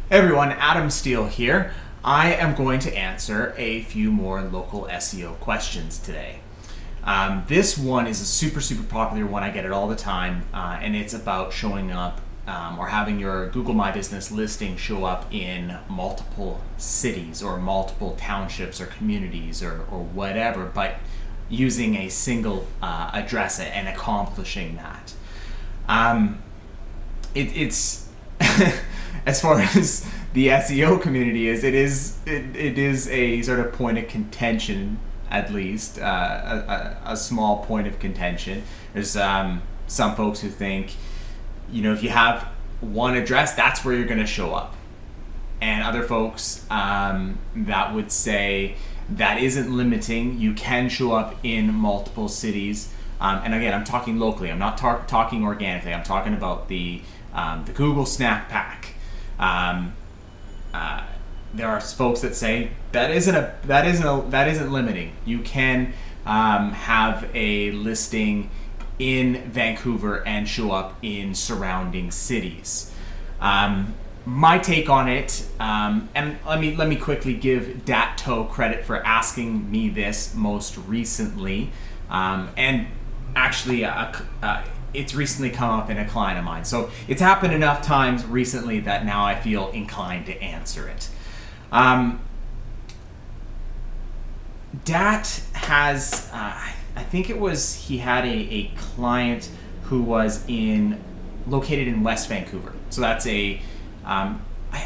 Hey everyone, Adam Steele here. I am going to answer a few more local SEO questions today. This one is a super popular one. I get it all the time, and it's about showing up or having your Google My Business listing show up in multiple cities or multiple townships or communities or whatever, but using a single address and accomplishing that. It's as far as the SEO community is, it is a sort of point of contention, at least a small point of contention. There's some folks who think, if you have one address, that's where you're going to show up, and other folks that would say that isn't limiting. You can show up in multiple cities, and again, I'm talking locally. I'm not talking organically. I'm talking about the Google Snap Pack. There are folks that say that isn't limiting. You can have a listing in Vancouver and show up in surrounding cities. My take on it, and let me quickly give Datto credit for asking me this most recently, and actually it's recently come up in a client of mine. So it's happened enough times recently that now I feel inclined to answer it. Dat has, I think it was, he had a client who was located in West Vancouver. So that's I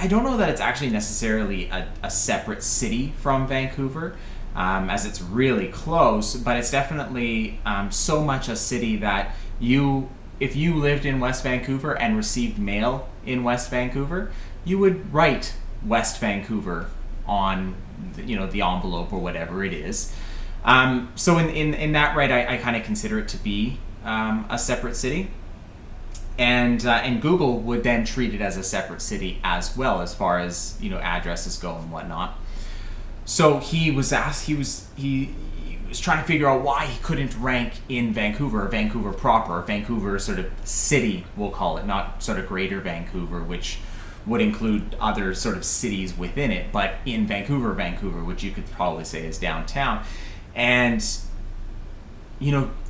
don't know that it's actually necessarily a separate city from Vancouver, as it's really close, but it's definitely so much a city that if you lived in West Vancouver and received mail in West Vancouver, you would write West Vancouver on the envelope or whatever it is. So in that right, I kind of consider it to be a separate city, and Google would then treat it as a separate city as well, as far as addresses go and whatnot. So he was trying to figure out why he couldn't rank in Vancouver, Vancouver proper, Vancouver sort of city, we'll call it, not sort of greater Vancouver, which would include other sort of cities within it, but in Vancouver, which you could probably say is downtown, and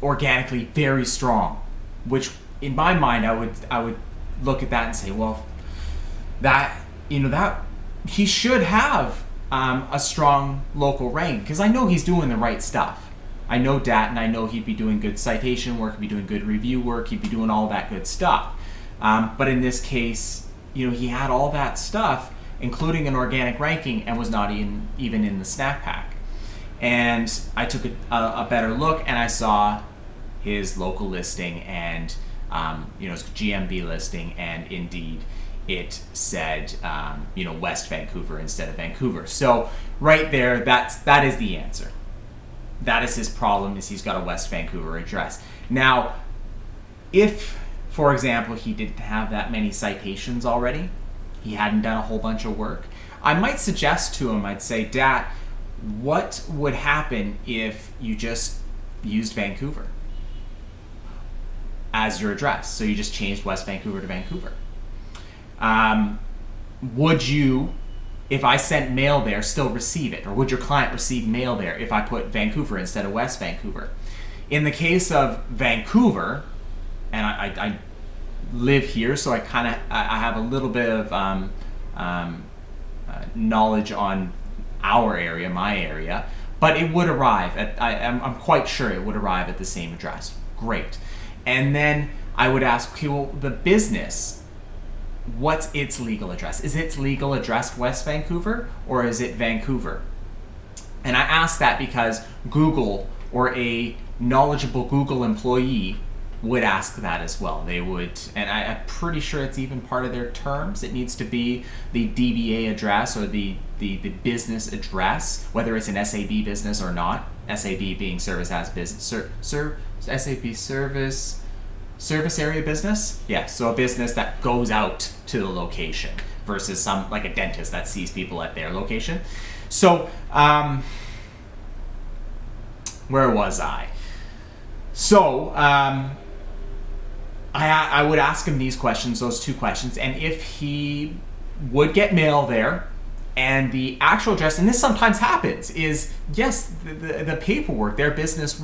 organically very strong, which in my mind I would look at that and say, well, that he should have a strong local rank, because I know he's doing the right stuff. I know Dat, and I know he'd be doing good citation work, he'd be doing good review work, he'd be doing all that good stuff. But in this case, he had all that stuff, including an organic ranking, and was not even in the Snap Pack. And I took a better look, and I saw his local listing and his GMB listing, and indeed it said West Vancouver instead of Vancouver. So right there, that is the answer. That is his problem, is he's got a West Vancouver address. Now, if, for example, he didn't have that many citations already, he hadn't done a whole bunch of work, I might suggest to him, I'd say, Dat, what would happen if you just used Vancouver as your address? So you just changed West Vancouver to Vancouver. Would you, if I sent mail there, still receive it? Or would your client receive mail there if I put Vancouver instead of West Vancouver? In the case of Vancouver, and I live here, so I have a little bit of knowledge on our area, my area, but it would arrive I'm quite sure it would arrive at the same address. Great. And then I would ask, okay, well, the business, what's its legal address? Is its legal address West Vancouver, or is it Vancouver? And I ask that because Google, or a knowledgeable Google employee, would ask that as well. They would, and I'm pretty sure it's even part of their terms. It needs to be the DBA address, or the business address, whether it's an SAB business or not. SAB being service as business, SAB service area business. Yeah, so a business that goes out to the location versus some, like a dentist that sees people at their location. So, where was I? So, I would ask him these questions, those two questions, and if he would get mail there, and the actual address, and this sometimes happens, is yes, the paperwork, their business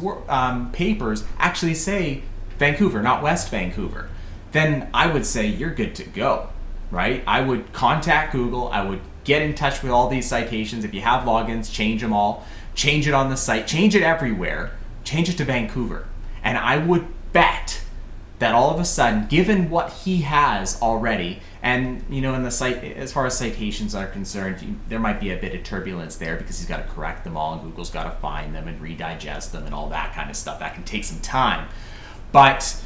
papers actually say Vancouver, not West Vancouver. Then I would say you're good to go, right? I would contact Google. I would get in touch with all these citations. If you have logins, change them all. Change it on the site. Change it everywhere. Change it to Vancouver. And I would bet that all of a sudden, given what he has already, and in the site, as far as citations are concerned, there might be a bit of turbulence there because he's got to correct them all, and Google's got to find them and redigest them and all that kind of stuff. That can take some time. But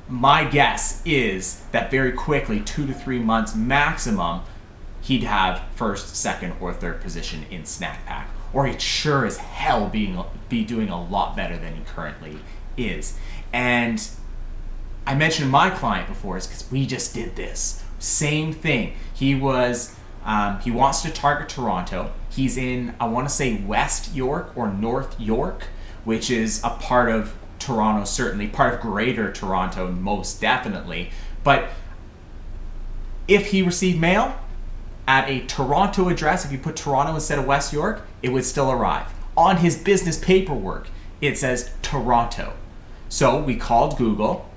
my guess is that very quickly, 2 to 3 months maximum, he'd have first, second, or third position in Snack Pack, or he'd sure as hell be doing a lot better than he currently is. And I mentioned my client before is because we just did this same thing. He wants to target Toronto. He's in, I want to say, West York or North York, which is a part of Toronto, certainly part of Greater Toronto, most definitely. But if he received mail at a Toronto address, if you put Toronto instead of West York, it would still arrive. On his business paperwork, it says Toronto. So we called Google,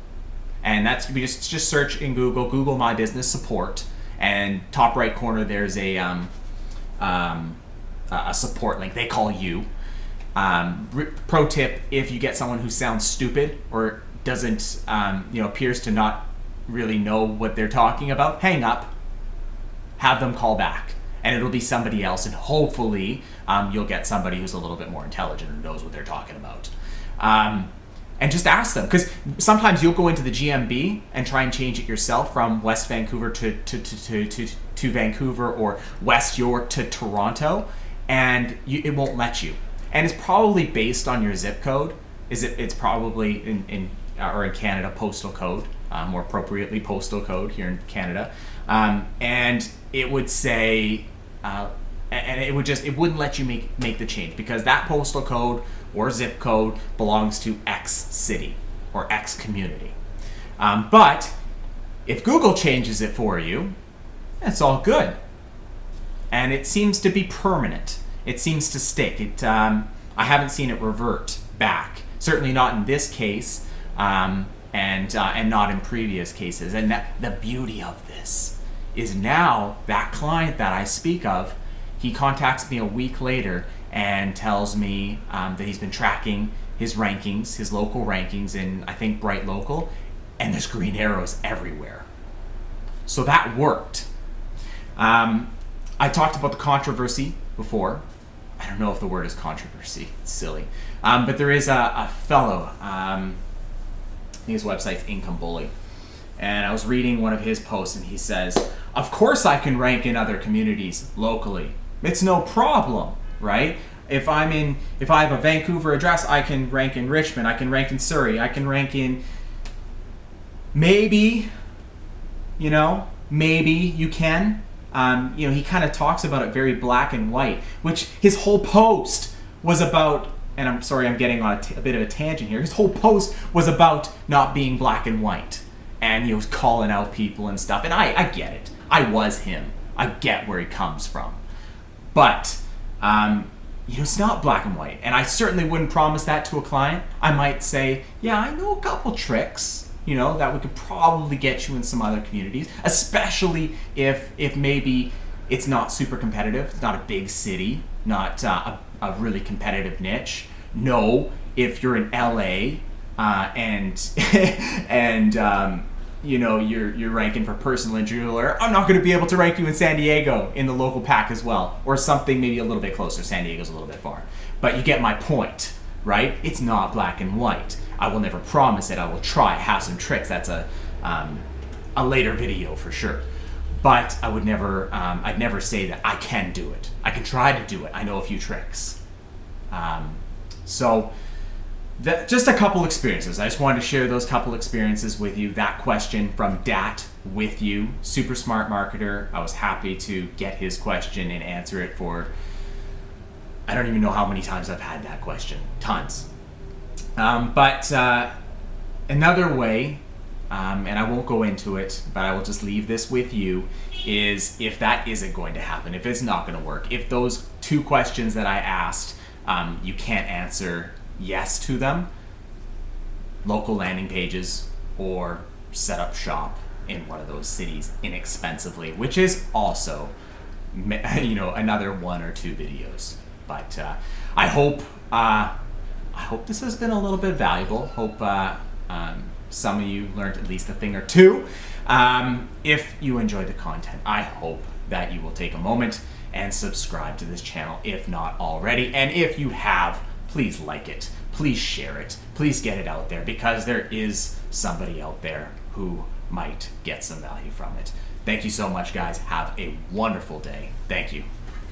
and we just search in Google My Business Support, and top right corner there's a support link. They call you. Pro tip: if you get someone who sounds stupid or doesn't, appears to not really know what they're talking about, hang up. Have them call back, and it'll be somebody else, and hopefully you'll get somebody who's a little bit more intelligent and knows what they're talking about. And just ask them, because sometimes you'll go into the GMB and try and change it yourself from West Vancouver to Vancouver, or West York to Toronto, and it won't let you. And it's probably based on your zip code. It's probably in Canada, postal code, more appropriately postal code here in Canada, and it would say, and it wouldn't let you make the change because that postal code or zip code belongs to X city or X community. But if Google changes it for you, that's all good. And it seems to be permanent. It seems to stick. I haven't seen it revert back. Certainly not in this case, and not in previous cases. And the beauty of this is now that client that I speak of, he contacts me a week later and tells me that he's been tracking his rankings, his local rankings in, I think, Bright Local, and there's green arrows everywhere. So that worked. I talked about the controversy before. I don't know if the word is controversy. It's silly. But there is a fellow, I think his website's Income Bully, and I was reading one of his posts, and he says, of course I can rank in other communities locally. It's no problem, right? If I have a Vancouver address, I can rank in Richmond, I can rank in Surrey, I can rank in maybe you can. He kind of talks about it very black and white, which his whole post was about, and I'm sorry I'm getting on a bit of a tangent here, his whole post was about not being black and white, and he was calling out people and stuff, and I get it. I was him. I get where he comes from. But, it's not black and white, and I certainly wouldn't promise that to a client. I might say, yeah, I know a couple tricks, that we could probably get you in some other communities, especially if maybe it's not super competitive, it's not a big city, not a really competitive niche. No, if you're in LA you're ranking for personal injury lawyer, I'm not going to be able to rank you in San Diego in the local pack as well, or something maybe a little bit closer. San Diego's a little bit far, but you get my point, right? It's not black and white. I will never promise it. I will try, have some tricks. That's a later video for sure. But I would never, I'd never say that I can do it. I can try to do it. I know a few tricks. Just a couple experiences. I just wanted to share those couple experiences with you. That question from Dat with you, super smart marketer. I was happy to get his question and answer it for, I don't even know how many times I've had that question. Tons. But another way, and I won't go into it, but I will just leave this with you, is if that isn't going to happen, if it's not going to work, if those 2 questions that I asked, you can't answer yes to them, local landing pages or set up shop in one of those cities inexpensively, which is also, another 1 or 2 videos. But I hope this has been a little bit valuable. Hope some of you learned at least a thing or 2. If you enjoyed the content, I hope that you will take a moment and subscribe to this channel if not already. And if you have, please like it, please share it, please get it out there, because there is somebody out there who might get some value from it. Thank you so much, guys. Have a wonderful day. Thank you.